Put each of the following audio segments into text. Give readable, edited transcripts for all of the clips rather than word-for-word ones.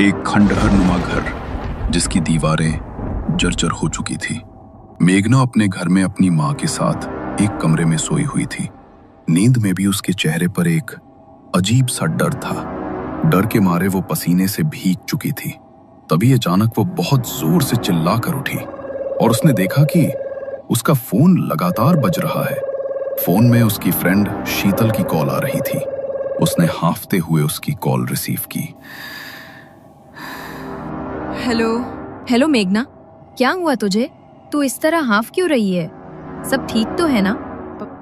एक खंडहर नुमा घर जिसकी दीवारें जर्जर हो चुकी थी। मेघना अपने घर में अपनी माँ के साथ एक कमरे में सोई हुई थी। नींद में भी उसके चेहरे पर एक अजीब सा डर था। डर के मारे वो पसीने से भीग चुकी थी। तभी अचानक वो बहुत जोर से चिल्ला कर उठी और उसने देखा कि उसका फोन लगातार बज रहा है। फोन में उसकी फ्रेंड शीतल की कॉल आ रही थी। उसने हांफते हुए उसकी कॉल रिसीव की। हेलो मेघना, क्या हुआ तुझे? तू इस तरह हाफ क्यों रही है? सब ठीक तो है ना?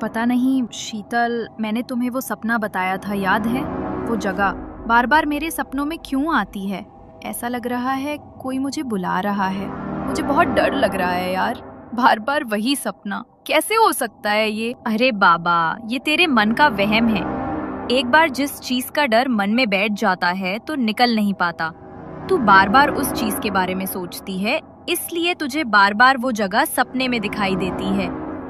पता नहीं शीतल, मैंने तुम्हें वो सपना बताया था, याद है? वो जगह बार बार मेरे सपनों में क्यों आती है? ऐसा लग रहा है कोई मुझे बुला रहा है। मुझे बहुत डर लग रहा है यार, बार बार वही सपना। कैसे हो सकता है ये? अरे बाबा, ये तेरे मन का वहम है। एक बार जिस चीज का डर मन में बैठ जाता है तो निकल नहीं पाता। तू बार बार उस चीज के बारे में सोचती है, इसलिए तुझे बार बार वो जगह सपने में दिखाई देती है।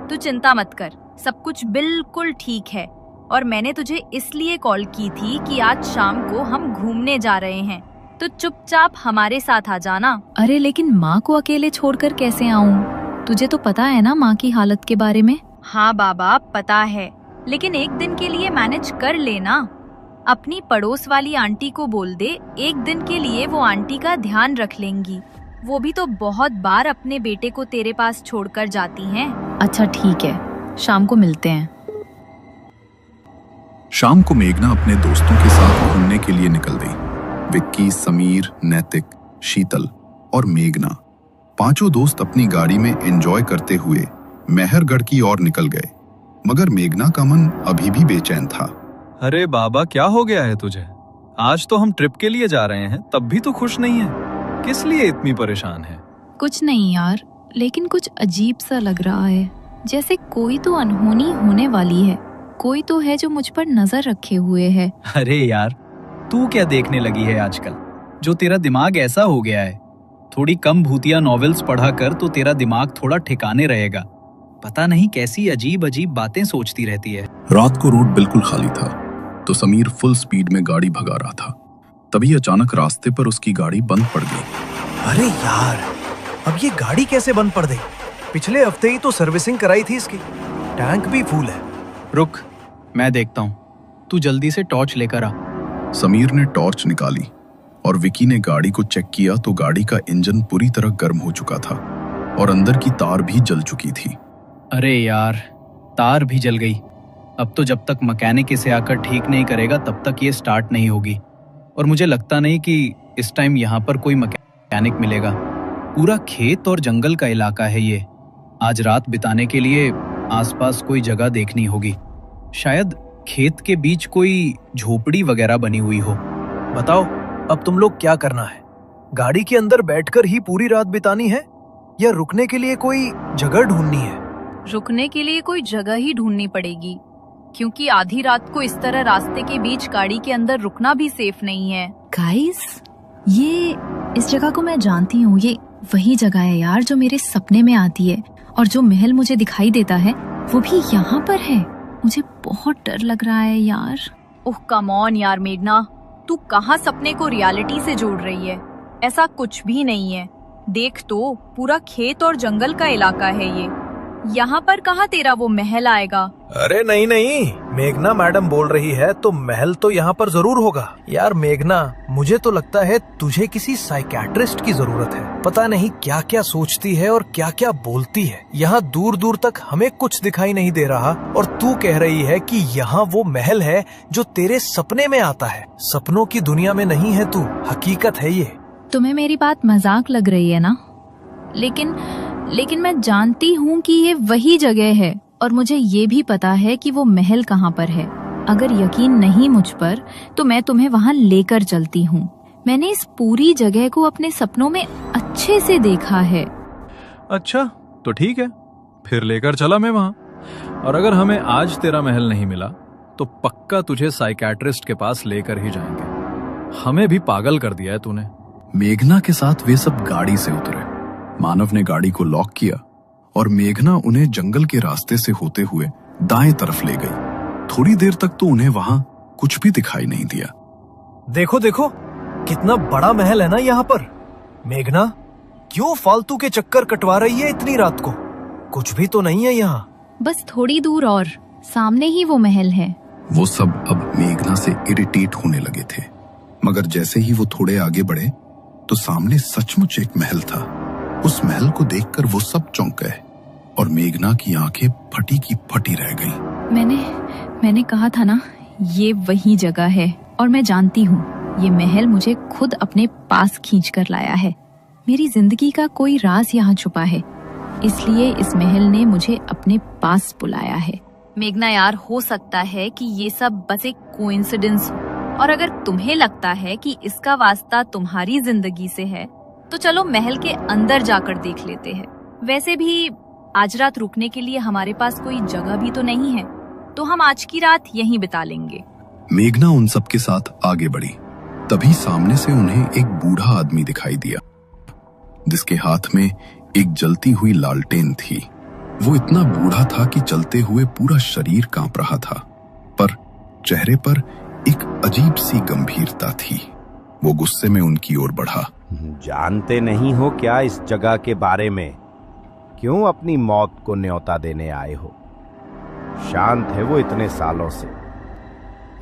तू चिंता मत कर, सब कुछ बिल्कुल ठीक है। और मैंने तुझे इसलिए कॉल की थी कि आज शाम को हम घूमने जा रहे हैं, तो चुपचाप हमारे साथ आ जाना। अरे लेकिन माँ को अकेले छोड़कर कैसे आऊँ? तुझे तो पता है ना माँ की हालत के बारे में। हाँ बाबा, पता है, लेकिन एक दिन के लिए मैनेज कर लेना। अपनी पड़ोस वाली आंटी को बोल दे, एक दिन के लिए वो आंटी का ध्यान रख लेंगी। वो भी तो बहुत बार अपने बेटे को तेरे पास छोड़कर जाती हैं। अच्छा ठीक है, शाम को मिलते हैं। शाम को मेघना अपने दोस्तों के साथ घूमने के लिए निकल गई। विक्की, समीर, नैतिक, शीतल और मेघना, पांचों दोस्त अपनी गाड़ी में एंजॉय करते हुए मेहरगढ़ की ओर निकल गए। मगर मेघना का मन अभी भी बेचैन था। अरे बाबा, क्या हो गया है तुझे? आज तो हम ट्रिप के लिए जा रहे हैं, तब भी तू खुश नहीं है। किस लिए इतनी परेशान है? कुछ नहीं यार, लेकिन कुछ अजीब सा लग रहा है, जैसे कोई तो अनहोनी होने वाली है। कोई तो है जो मुझ पर नजर रखे हुए है। अरे यार, तू क्या देखने लगी है आजकल, जो तेरा दिमाग ऐसा हो गया है? थोड़ी कम भूतिया नॉवेल्स पढ़ा कर तो तेरा दिमाग थोड़ा ठिकाने रहेगा। पता नहीं कैसी अजीब अजीब बातें सोचती रहती है। रात को रोड बिल्कुल खाली था, तो समीर फुल स्पीड में गाड़ी भगा रहा था। तभी अचानक रास्ते पर उसकी गाड़ी बंद पड़ गई। अरे यार, अब ये गाड़ी कैसे बंद पड़ गई? पिछले हफ्ते ही तो सर्विसिंग कराई थी इसकी, टैंक भी फुल है। रुक, मैं देखता हूँ, तू जल्दी से टॉर्च लेकर आ। समीर ने टॉर्च निकाली और विकी ने गाड़ी को चेक किया तो गाड़ी का इंजन पूरी तरह गर्म हो चुका था और अंदर की तार भी जल चुकी थी। अरे यार, तार भी जल गई। अब तो जब तक मैकेनिक इसे आकर ठीक नहीं करेगा तब तक ये स्टार्ट नहीं होगी। और मुझे लगता नहीं कि इस टाइम यहाँ पर कोई मैकेनिक मिलेगा। पूरा खेत और जंगल का इलाका है ये। आज रात बिताने के लिए आसपास कोई जगह देखनी होगी। शायद खेत के बीच कोई झोपड़ी वगैरह बनी हुई हो। बताओ, अब तुम लोग क्या करना है? गाड़ी के अंदर बैठकर ही पूरी रात बितानी है या रुकने के लिए कोई जगह ढूंढनी है? रुकने के लिए कोई जगह ही ढूंढनी पड़ेगी, क्योंकि आधी रात को इस तरह रास्ते के बीच गाड़ी के अंदर रुकना भी सेफ नहीं है। गाइस, ये इस जगह को मैं जानती हूँ। ये वही जगह है यार जो मेरे सपने में आती है, और जो महल मुझे दिखाई देता है वो भी यहाँ पर है। मुझे बहुत डर लग रहा है यार। ओह कम ऑन यार मेघना, तू कहाँ सपने को रियलिटी से जोड़ रही है? ऐसा कुछ भी नहीं है। देख तो, पूरा खेत और जंगल का इलाका है ये। यहाँ पर कहाँ तेरा वो महल आएगा? अरे नहीं नहीं, मेघना मैडम बोल रही है तो महल तो यहाँ पर जरूर होगा। यार मेघना, मुझे तो लगता है तुझे किसी साइकियाट्रिस्ट की जरूरत है। पता नहीं क्या क्या सोचती है और क्या क्या बोलती है। यहाँ दूर दूर तक हमें कुछ दिखाई नहीं दे रहा और तू कह रही है कि यहाँ वो महल है जो तेरे सपने में आता है। सपनों की दुनिया में नहीं है तू, हकीकत है ये। तुम्हें मेरी बात मजाक लग रही है ना? लेकिन मैं जानती हूँ कि ये वही जगह है, और मुझे ये भी पता है कि वो महल कहाँ पर है। अगर यकीन नहीं मुझ पर तो मैं तुम्हें वहाँ लेकर चलती हूँ। मैंने इस पूरी जगह को अपने सपनों में अच्छे से देखा है। अच्छा तो ठीक है, फिर लेकर चला मैं वहाँ। और अगर हमें आज तेरा महल नहीं मिला तो पक्का तुझे साइकियाट्रिस्ट के पास लेकर ही जाएंगे। हमें भी पागल कर दिया है तूने। मेघना के साथ वे सब गाड़ी से उतरे। मानव ने गाड़ी को लॉक किया और मेघना उन्हें जंगल के रास्ते से होते हुए दाएं तरफ ले गई। थोड़ी देर तक तो उन्हें वहां कुछ भी दिखाई नहीं दिया। देखो देखो, कितना बड़ा महल है ना यहाँ पर। मेघना, क्यों फालतू के चक्कर कटवा रही है इतनी रात को? कुछ भी तो नहीं है यहाँ। बस थोड़ी दूर और सामने ही वो महल है। वो सब अब मेघना से इरिटेट होने लगे थे, मगर जैसे ही वो थोड़े आगे बढ़े तो सामने सचमुच एक महल था। उस महल को देखकर वो सब चौंक गए और मेघना की आंखें फटी की फटी रह गईं। मैंने कहा था ना, ये वही जगह है और मैं जानती हूँ ये महल मुझे खुद अपने पास खींच कर लाया है। मेरी जिंदगी का कोई राज यहाँ छुपा है, इसलिए इस महल ने मुझे अपने पास बुलाया है। मेघना यार, हो सकता है कि ये सब बस एक कोइंसिडेंस हो, और अगर तुम्हें लगता है कि इसका वास्ता तुम्हारी जिंदगी से है तो चलो महल के अंदर जाकर देख लेते हैं। वैसे भी आज रात रुकने के लिए हमारे पास कोई जगह भी तो नहीं है, तो हम आज की रात यहीं बिता लेंगे। मेघना उन सब के साथ आगे बढ़ी। तभी सामने से उन्हें एक बूढ़ा आदमी दिखाई दिया जिसके हाथ में एक जलती हुई लालटेन थी। वो इतना बूढ़ा था कि चलते हुए पूरा शरीर कांप रहा था, पर चेहरे पर एक अजीब सी गंभीरता थी। वो गुस्से में उनकी ओर बढ़ा। जानते नहीं हो क्या इस जगह के बारे में? क्यों अपनी मौत को न्योता देने आए हो? शांत है वो इतने सालों से,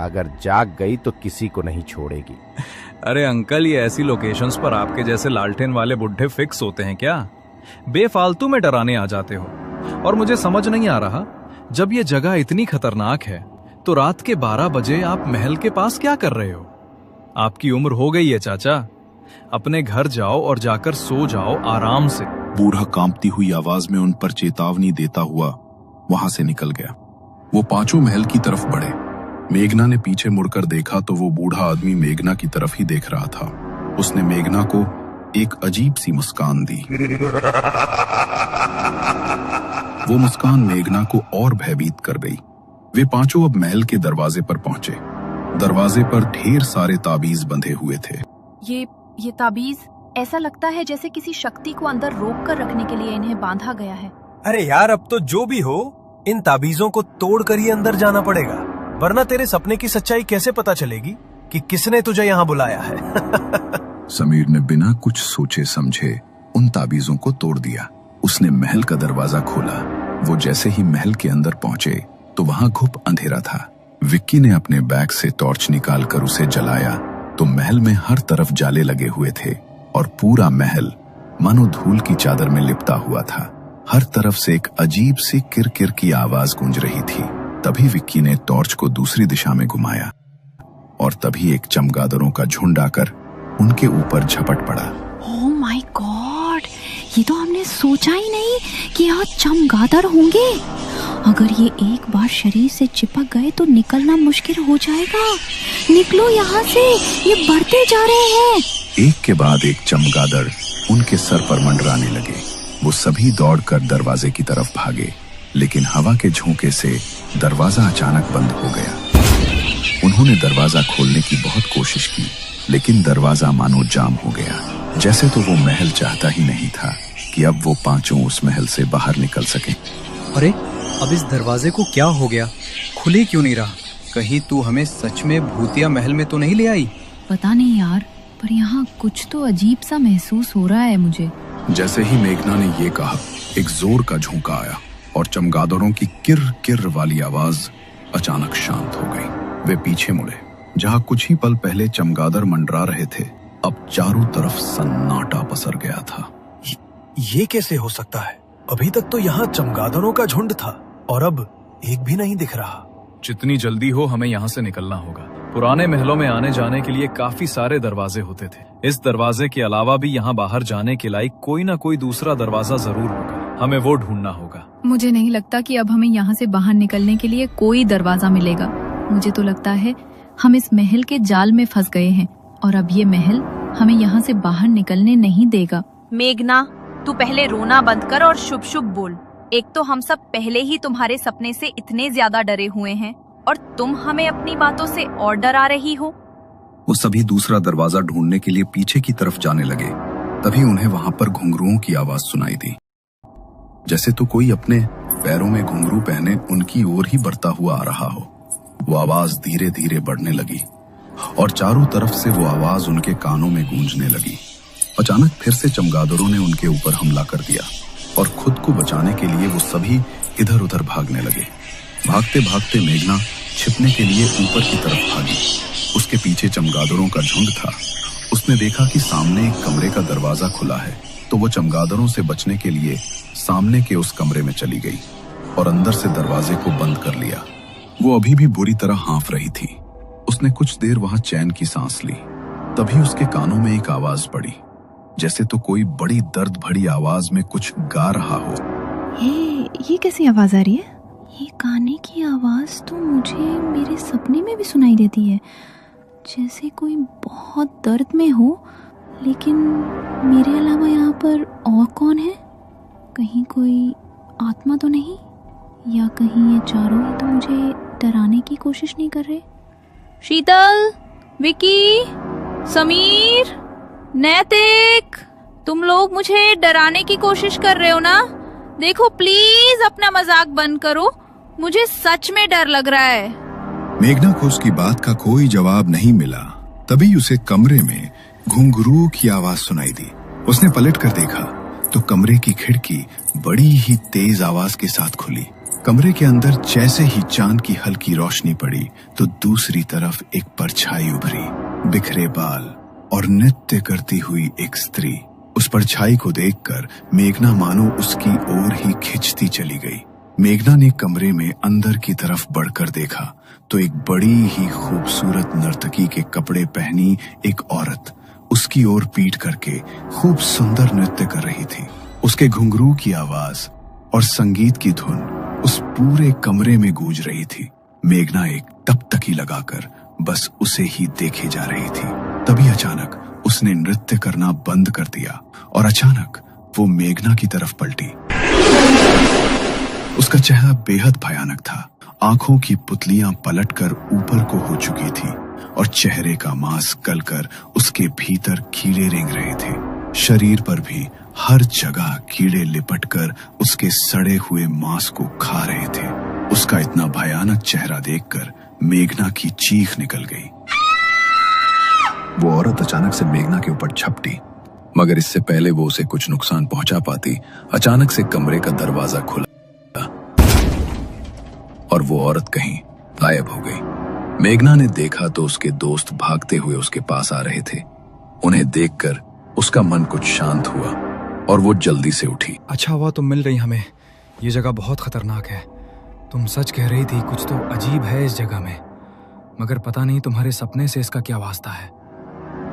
अगर जाग गई तो किसी को नहीं छोड़ेगी। अरे अंकल, ये ऐसी लोकेशंस पर आपके जैसे लालटेन वाले बुढ़े फिक्स होते हैं क्या? बेफालतू में डराने आ जाते हो। और मुझे समझ नहीं आ रहा, जब ये जगह इतनी खतरनाक है तो रात के 12 बजे आप महल के पास क्या कर रहे हो? आपकी उम्र हो गई है चाचा, अपने घर जाओ और जाकर सो जाओ आराम से। बूढ़ा कांपती हुई आवाज में उन पर चेतावनी देता हुआ वहां से निकल गया। वो पांचों महल की तरफ बढ़े। मेघना ने पीछे मुड़कर देखा तो वो बूढ़ा आदमी मेघना की तरफ ही देख रहा था। उसने मेघना को एक अजीब सी मुस्कान दी। वो मुस्कान मेघना को और भयभीत कर गई। वे पांचों अब महल के दरवाजे पर पहुंचे। दरवाजे पर ढेर सारे ताबीज बंधे हुए थे। ये ताबीज ऐसा लगता है जैसे किसी शक्ति को अंदर रोक कर रखने के लिए इन्हें बांधा गया है। अरे यार, अब तो जो भी हो, इन ताबीजों को तोड़कर ही अंदर जाना पड़ेगा, वरना तेरे सपने की सच्चाई कैसे पता चलेगी कि किसने तुझे यहाँ बुलाया है। समीर ने बिना कुछ सोचे समझे उन ताबीजों को तोड़ दिया। उसने महल का दरवाजा खोला। वो जैसे ही महल के अंदर पहुंचे तो वहां घुप अंधेरा था। विक्की ने अपने बैग से टॉर्च निकालकर उसे जलाया तो महल में हर तरफ जाले लगे हुए थे और पूरा महल मानो धूल की चादर में लिपटा हुआ था। हर तरफ से एक अजीब सी किरकिर की आवाज गूंज रही थी। तभी विक्की ने टॉर्च को दूसरी दिशा में घुमाया और तभी एक चमगादड़ों का झुंड आकर उनके ऊपर झपट पड़ा। ओह माय गॉड, ये तो हमने सोचा ही नहीं कि यहाँ चमगादड़ होंगे। अगर ये एक बार शरीर से चिपक गए तो निकलना मुश्किल हो जाएगा। निकलो यहाँ से, ये बढ़ते जा रहे हैं। एक के बाद एक चमगादड़ उनके सर पर मंडराने लगे। वो सभी दौड़कर दरवाजे की तरफ भागे, लेकिन हवा के झोंके से दरवाजा अचानक बंद हो गया। उन्होंने दरवाजा खोलने की बहुत कोशिश की, लेकिन दरवाजा मानो जाम हो गया। जैसे तो वो महल चाहता ही नहीं था कि अब वो पांचों उस महल से बाहर निकल सके। अरे, अब इस दरवाजे को क्या हो गया? खुले क्यों नहीं रहा? कहीं तू हमें सच में भूतिया महल में तो नहीं ले आई? पता नहीं यार, पर यहाँ कुछ तो अजीब सा महसूस हो रहा है मुझे। जैसे ही मेघना ने ये कहा, एक जोर का झोंका आया और चमगादड़ों की किर किर वाली आवाज अचानक शांत हो गई। वे पीछे मुड़े। जहाँ कुछ ही पल पहले चमगादड़ मंडरा रहे थे, अब चारों तरफ सन्नाटा पसर गया था। ये कैसे हो सकता है? अभी तक तो यहाँ चमगादड़ों का झुंड था और अब एक भी नहीं दिख रहा। जितनी जल्दी हो हमें यहाँ से निकलना होगा। पुराने महलों में आने जाने के लिए काफी सारे दरवाजे होते थे। इस दरवाजे के अलावा भी यहाँ बाहर जाने के लायक कोई ना कोई दूसरा दरवाजा जरूर होगा। हमें वो ढूंढना होगा। मुझे नहीं लगता कि अब हमें यहाँ से बाहर निकलने के लिए कोई दरवाजा मिलेगा। मुझे तो लगता है हम इस महल के जाल में फंस गए हैं और अब ये महल हमें यहाँ से बाहर निकलने नहीं देगा। मेघना, तू पहले रोना बंद कर और शुभ शुभ बोल। एक तो हम सब पहले ही तुम्हारे सपने से इतने ज्यादा डरे हुए हैं और तुम हमें अपनी बातों से और डरा रही हो। वो सभी दूसरा दरवाजा ढूंढने के लिए पीछे की तरफ जाने लगे। तभी उन्हें वहां पर घुंघरुओं की आवाज सुनाई दी, जैसे तो कोई अपने पैरों में घुंघरू पहने उनकी ओर ही बढ़ता हुआ आ रहा हो। वो आवाज धीरे धीरे बढ़ने लगी और चारों तरफ से वो आवाज उनके कानों में गूंजने लगी। अचानक फिर से चमगादड़ों ने उनके ऊपर हमला कर दिया और खुद को बचाने के लिए वो सभी इधर उधर भागने लगे। भागते भागते मेघना छिपने के लिए ऊपर की तरफ भागी। उसके पीछे चमगादड़ों का झुंड था। उसने देखा कि सामने एक कमरे का दरवाजा खुला है, तो वो चमगादड़ों से बचने के लिए सामने के उस कमरे में चली गई और अंदर से दरवाजे को बंद कर लिया। वो अभी भी बुरी तरह हाँफ रही थी। उसने कुछ देर वहां चैन की सांस ली। तभी उसके कानों में एक आवाज पड़ी, जैसे तो कोई बड़ी दर्द भरी आवाज में कुछ गा रहा हो। ये कैसी आवाज आ रही है? ये गाने की आवाज तो मुझे मेरे सपने में भी सुनाई देती है, जैसे कोई बहुत दर्द में हो। लेकिन मेरे अलावा यहाँ पर और कौन है? कहीं कोई आत्मा तो नहीं? या कहीं ये चारों ही तो मुझे डराने की कोशिश नहीं कर रहे? शीतल, विकी, समीर, नैतिक, तुम लोग मुझे डराने की कोशिश कर रहे हो ना? देखो प्लीज अपना मजाक बंद करो, मुझे सच में डर लग रहा है। मेघना को उसकी बात का कोई जवाब नहीं मिला। तभी उसे कमरे में घुंघरू की आवाज सुनाई दी। उसने पलट कर देखा तो कमरे की खिड़की बड़ी ही तेज आवाज के साथ खुली। कमरे के अंदर जैसे ही चांद की हल्की रोशनी पड़ी तो दूसरी तरफ एक परछाई उभरी, बिखरे बाल और नृत्य करती हुई एक स्त्री। उस परछाई को देखकर मेघना मानो उसकी ओर ही खिंचती चली गई। मेघना ने कमरे में अंदर की तरफ बढ़कर देखा तो एक बड़ी ही खूबसूरत नर्तकी के कपड़े पहनी एक औरत उसकी ओर पीठ करके खूब सुंदर नृत्य कर रही थी। उसके घुंघरू की आवाज और संगीत की धुन उस पूरे कमरे में गूंज रही थी। मेघना एक टकटकी लगाकर बस उसे ही देखे जा रही थी। तभी अचानक उसने नृत्य करना बंद कर दिया और अचानक वो मेघना की तरफ पलटी। उसका चेहरा बेहद भयानक था। आंखों की पुतलियां पलटकर ऊपर को हो चुकी थी और चेहरे का मांस गलकर उसके भीतर कीड़े रेंग रहे थे। शरीर पर भी हर जगह कीड़े लिपटकर उसके सड़े हुए मांस को खा रहे थे। उसका इतना भयानक चेहरा देखकर मेघना की चीख निकल गई। वो औरत अचानक से मेघना के ऊपर झपटी, मगर इससे पहले वो उसे कुछ नुकसान पहुंचा पाती, अचानक से कमरे का दरवाजा खुला और वो औरत कहीं गायब हो गई। मेघना ने देखा तो उसके दोस्त भागते हुए उसके पास आ रहे थे। उन्हें देखकर उसका मन कुछ शांत हुआ और वो जल्दी से उठी। अच्छा हुआ तुम मिल रही हमें, ये जगह बहुत खतरनाक है। तुम सच कह रही थी, कुछ तो अजीब है इस जगह में, मगर पता नहीं तुम्हारे सपने से इसका क्या वास्ता है।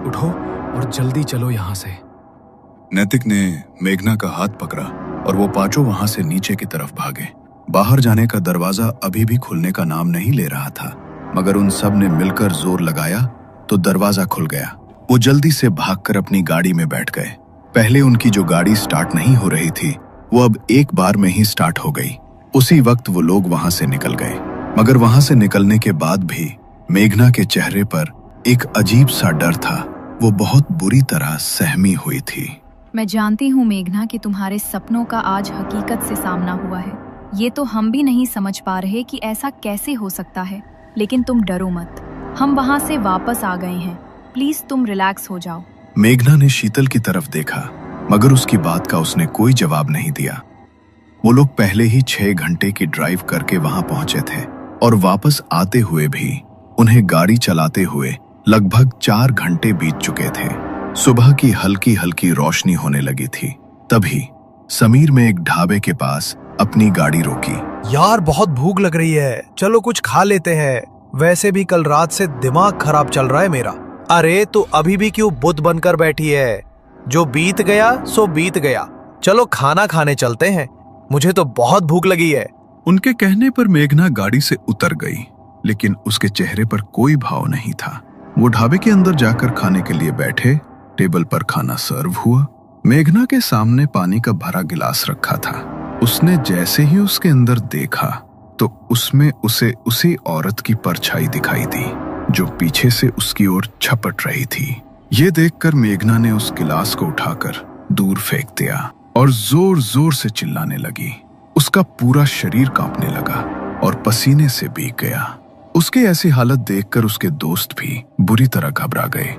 उठो और जल्दी चलो यहाँ से। नैतिक ने मेघना का हाथ पकड़ा और वो पांचों वहां से नीचे की तरफ भागे। बाहर जाने का दरवाजा अभी भी खुलने का नाम नहीं ले रहा था, मगर उन सब ने मिलकर जोर लगाया तो दरवाजा खुल गया। वो जल्दी से भागकर अपनी गाड़ी में बैठ गए। पहले उनकी जो गाड़ी स्टार्ट नहीं हो रही थी वो अब एक बार में ही स्टार्ट हो गई। उसी वक्त वो लोग वहां से निकल गए, मगर वहां से निकलने के बाद भी मेघना के चेहरे पर एक अजीब सा डर था। वो बहुत बुरी तरह सहमी हुई थी। मैं जानती हूँ मेघना कि तुम्हारे सपनों का आज हकीकत से सामना हुआ है। ये तो हम भी नहीं समझ पा रहे कि ऐसा कैसे हो सकता है, लेकिन तुम डरो मत, हम वहाँ से वापस आ गए हैं। प्लीज तुम रिलैक्स हो जाओ। मेघना ने शीतल की तरफ देखा, मगर उसकी बात का उसने कोई जवाब नहीं दिया। वो लोग पहले ही 6 घंटे की ड्राइव करके वहां पहुंचे थे और वापस आते हुए भी उन्हें गाड़ी चलाते हुए लगभग 4 घंटे बीत चुके थे। सुबह की हल्की हल्की रोशनी होने लगी थी। तभी समीर में एक ढाबे के पास अपनी गाड़ी रोकी। यार बहुत भूख लग रही है, चलो कुछ खा लेते हैं। वैसे भी कल रात से दिमाग खराब चल रहा है मेरा। अरे तो अभी भी क्यों बुत बनकर बैठी है? जो बीत गया सो बीत गया, चलो खाना खाने चलते हैं, मुझे तो बहुत भूख लगी है। उनके कहने पर मेघना गाड़ी से उतर गई, लेकिन उसके चेहरे पर कोई भाव नहीं था। वो ढाबे के अंदर जाकर खाने के लिए बैठे। टेबल पर खाना सर्व हुआ। मेघना के सामने पानी का भरा गिलास रखा था। उसने जैसे ही उसके अंदर देखा तो उसमें उसे उसी औरत की परछाई दिखाई दी जो पीछे से उसकी ओर झपट रही थी। ये देखकर मेघना ने उस गिलास को उठाकर दूर फेंक दिया और जोर जोर से चिल्लाने लगी। उसका पूरा शरीर कांपने लगा और पसीने से भीग गया। उसके ऐसी हालत देखकर उसके दोस्त भी बुरी तरह घबरा गए।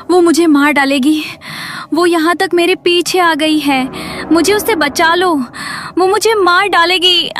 वो मुझे मार डालेगी। वो यहाँ तक मेरे पीछे आ गई है। मुझे उससे बचा लो। वो मुझे मार डालेगी।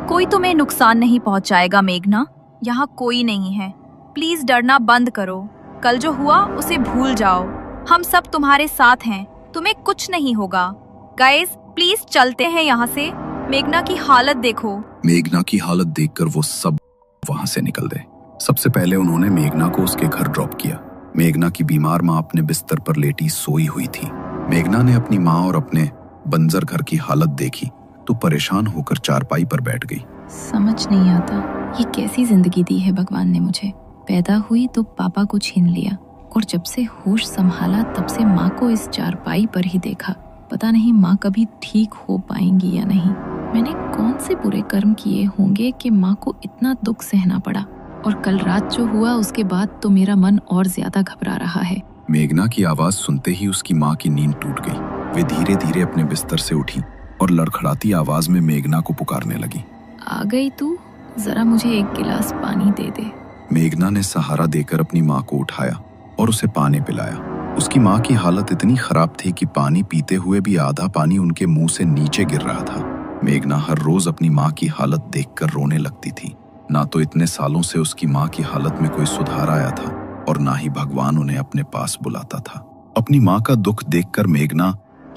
कोई तुम्हें नुकसान नहीं पहुंचाएगा मेघना। यहाँ कोई नहीं है। प्लीज डरना बंद करो। कल जो हुआ उसे भूल जाओ। हम सब तुम्हारे साथ हैं। तुम्हें कुछ नहीं होगा। गाइस प्लीज चलते हैं यहाँ से। मेघना की हालत देखो। मेघना की हालत देखकर वो सब वहां से निकल गए। सबसे पहले उन्होंने मेघना को उसके घर ड्रॉप किया। मेघना की बीमार माँ अपने बिस्तर पर लेटी सोई हुई थी। मेघना ने अपनी माँ और अपने बंजर घर की हालत देखी तो परेशान होकर चारपाई पर बैठ गई। समझ नहीं आता ये कैसी जिंदगी दी है भगवान ने मुझे। पैदा हुई तो पापा को छीन लिया और जब से होश संभाला तब से माँ को इस चारपाई पर ही देखा। पता नहीं माँ कभी ठीक हो पाएंगी या नहीं। मैंने कौन से बुरे कर्म किए होंगे कि माँ को इतना दुख सहना पड़ा। और कल रात जो हुआ उसके बाद तो मेरा मन और ज्यादा घबरा रहा है। मेघना की आवाज सुनते ही उसकी माँ की नींद टूट गई। वे धीरे धीरे अपने बिस्तर से उठी और लड़खड़ाती आवाज में मेघना को पुकारने लगी। आ गई तू? जरा मुझे एक गिलास पानी दे दे। मेघना ने सहारा देकर अपनी माँ को उठाया और उसे पानी पिलाया। उसकी माँ की हालत इतनी खराब थी कि पानी पीते हुए भी आधा पानी उनके मुंह से नीचे गिर रहा था। मेघना हर रोज अपनी माँ की हालत देखकर रोने लगती थी। ना तो इतने सालों से उसकी माँ की हालत में कोई सुधार आया था और ना ही भगवान उन्हें अपने पास बुलाता था। अपनी माँ का दुख देखकर मेघना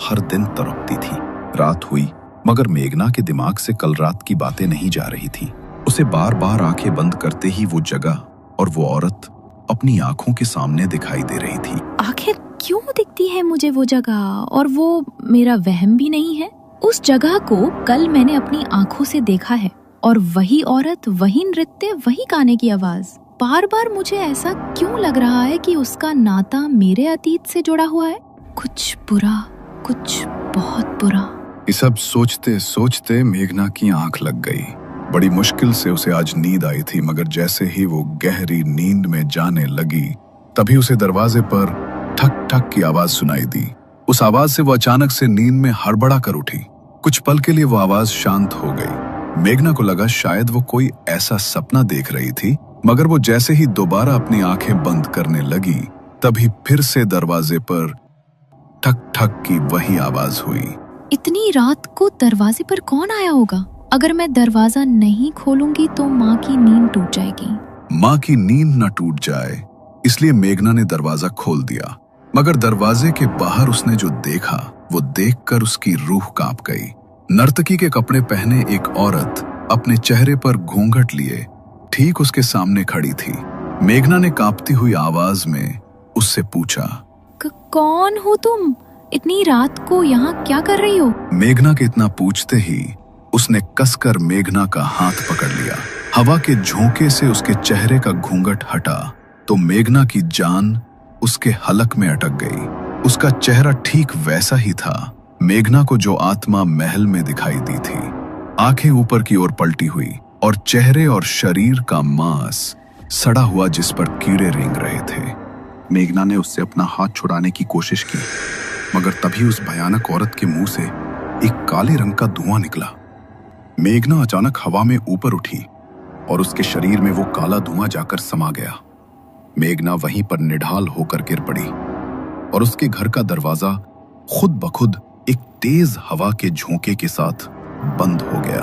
हर दिन तड़पती थी। रात हुई मगर मेघना के दिमाग से कल रात की बातें नहीं जा रही थी। उसे बार बार आंखें बंद करते ही वो जगह और वो औरत अपनी आंखों के सामने दिखाई दे रही थी। आखिर क्यों दिखती है मुझे वो जगह? और वो मेरा वहम भी नहीं है। उस जगह को कल मैंने अपनी आंखों से देखा है और वही औरत, वही नृत्य, वही गाने की आवाज। बार बार मुझे ऐसा क्यों लग रहा है कि उसका नाता मेरे अतीत से जुड़ा हुआ है? कुछ बुरा, कुछ बहुत बुरा। ये सब सोचते सोचते मेघना की आंख लग गई। बड़ी मुश्किल से उसे आज नींद आई थी मगर जैसे ही वो गहरी नींद में जाने लगी तभी उसे दरवाजे पर ठक ठक की आवाज सुनाई दी। उस आवाज से वो अचानक से नींद में हड़बड़ा कर उठी। कुछ पल के लिए वो आवाज शांत हो गई। मेघना को लगा शायद वो कोई ऐसा सपना देख रही थी मगर वो जैसे ही दोबारा अपनी आंखें बंद करने लगी तभी फिर से दरवाजे पर ठक ठक की वही आवाज हुई। इतनी रात को दरवाजे पर कौन आया होगा? अगर मैं दरवाजा नहीं खोलूंगी तो माँ की नींद टूट जाएगी। माँ की नींद न टूट जाए इसलिए मेघना ने दरवाजा खोल दिया मगर दरवाजे के बाहर उसने जो देखा वो देखकर उसकी रूह कांप गई। नर्तकी के कपड़े पहने एक औरत अपने चेहरे पर घूंघट लिए ठीक उसके सामने खड़ी थी। मेघना ने कांपती हुई आवाज में उससे पूछा, कौन हो तुम? इतनी रात को यहाँ क्या कर रही हो? मेघना के इतना पूछते ही उसने कसकर मेघना का हाथ पकड़ लिया। हवा के झोंके से उसके चेहरे का घूंघट हटा तो मेघना की जान उसके हलक में अटक गई। उसका चेहरा ठीक वैसा ही था मेघना को जो आत्मा महल में दिखाई दी थी। आंखें ऊपर की ओर पलटी हुई और चेहरे और शरीर का मांस सड़ा हुआ जिस पर कीड़े रेंग रहे थे। मेघना ने उससे अपना हाथ छुड़ाने की कोशिश की मगर तभी उस भयानक औरत के मुंह से एक काले रंग का धुआं निकला। मेघना अचानक हवा में ऊपर उठी और उसके शरीर में वो काला धुआं जाकर समा गया। मेघना वहीं पर निढाल होकर गिर पड़ी और उसके घर का दरवाजा खुद ब खुद एक तेज हवा के झोंके के साथ बंद हो गया।